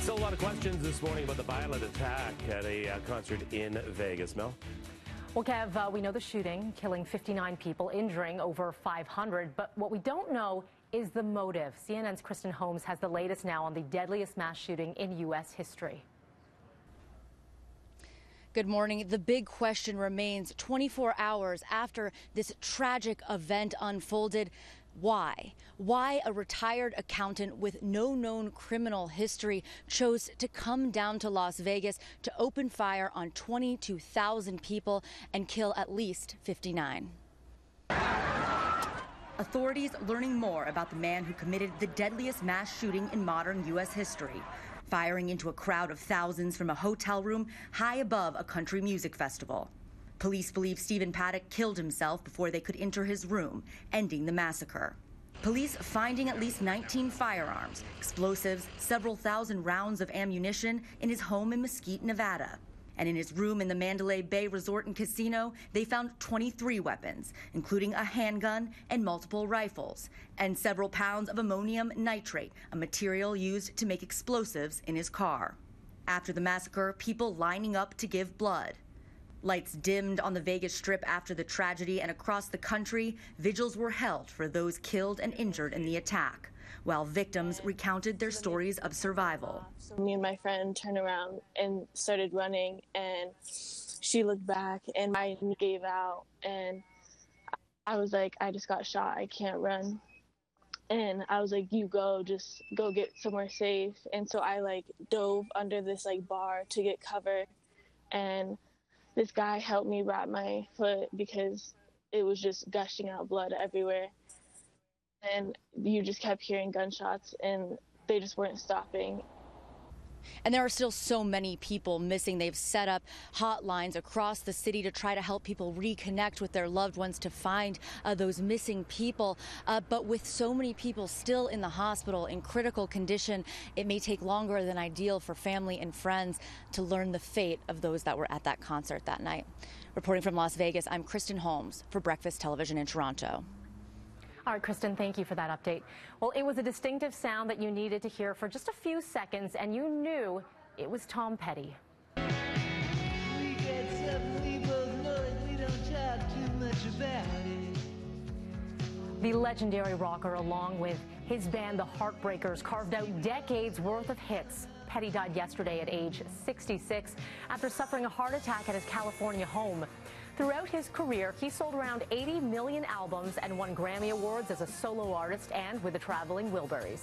Still a lot of questions this morning about the violent attack at a concert in Vegas. Mel? Well, Kev, we know the shooting, killing 59 people, injuring over 500. But what we don't know is the motive. CNN's Kristen Holmes has the latest now on the deadliest mass shooting in U.S. history. Good morning. The big question remains 24 hours after this tragic event unfolded. Why? Why a retired accountant with no known criminal history chose to come down to Las Vegas to open fire on 22,000 people and kill at least 59? Authorities learning more about the man who committed the deadliest mass shooting in modern U.S. history, firing into a crowd of thousands from a hotel room high above a country music festival. Police believe Stephen Paddock killed himself before they could enter his room, ending the massacre. Police finding at least 19 firearms, explosives, several thousand rounds of ammunition in his home in Mesquite, Nevada. And in his room in the Mandalay Bay Resort and Casino, they found 23 weapons, including a handgun and multiple rifles, and several pounds of ammonium nitrate, a material used to make explosives, in his car. After the massacre, people lining up to give blood. Lights dimmed on the Vegas Strip after the tragedy, and across the country, vigils were held for those killed and injured in the attack, while victims recounted their stories of survival. So me and my friend turned around and started running, and she looked back and my knee gave out, and I was like, I just got shot, I can't run. And I was like, you go, just go get somewhere safe. And so I dove under this bar to get cover, and this guy helped me wrap my foot because it was just gushing out blood everywhere. And you just kept hearing gunshots, and they just weren't stopping. And there are still so many people missing. They've set up hotlines across the city to try to help people reconnect with their loved ones, to find those missing people. But with so many people still in the hospital in critical condition, it may take longer than ideal for family and friends to learn the fate of those that were at that concert that night. Reporting from Las Vegas, I'm Kristen Holmes for Breakfast Television in Toronto. All right, Kristen, thank you for that update. Well, it was a distinctive sound that you needed to hear for just a few seconds, and you knew it was Tom Petty. We get something we both know, and we don't talk too much about it. The legendary rocker, along with his band, the Heartbreakers, carved out decades worth of hits. Petty died yesterday at age 66 after suffering a heart attack at his California home. Throughout his career, he sold around 80 million albums and won Grammy Awards as a solo artist and with the Traveling Wilburys.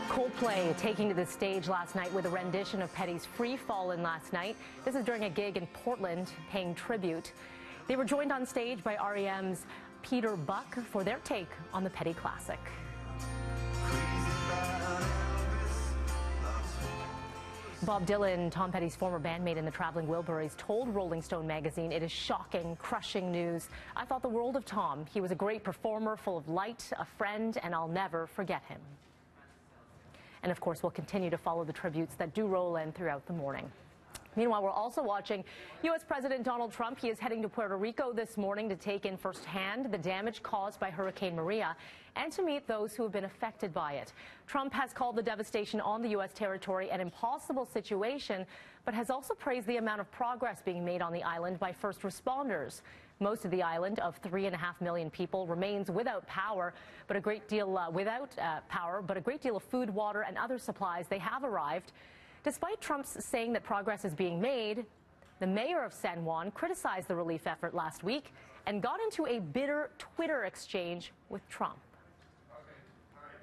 Coldplay taking to the stage last night with a rendition of Petty's Free Fallin' last night. This is during a gig in Portland, paying tribute. They were joined on stage by REM's Peter Buck for their take on the Petty classic. Bob Dylan, Tom Petty's former bandmate in the Traveling Wilburys, told Rolling Stone magazine, "It is shocking, crushing news. I thought the world of Tom. He was a great performer, full of light, a friend, and I'll never forget him." And of course, we'll continue to follow the tributes that do roll in throughout the morning. Meanwhile, we're also watching U.S. President Donald Trump. He is heading to Puerto Rico this morning to take in firsthand the damage caused by Hurricane Maria and to meet those who have been affected by it. Trump has called the devastation on the U.S. territory an impossible situation, but has also praised the amount of progress being made on the island by first responders. Most of the island of 3.5 million people remains without power, but a great deal of food, water, and other supplies, they have arrived. Despite Trump's saying that progress is being made, the mayor of San Juan criticized the relief effort last week and got into a bitter Twitter exchange with Trump.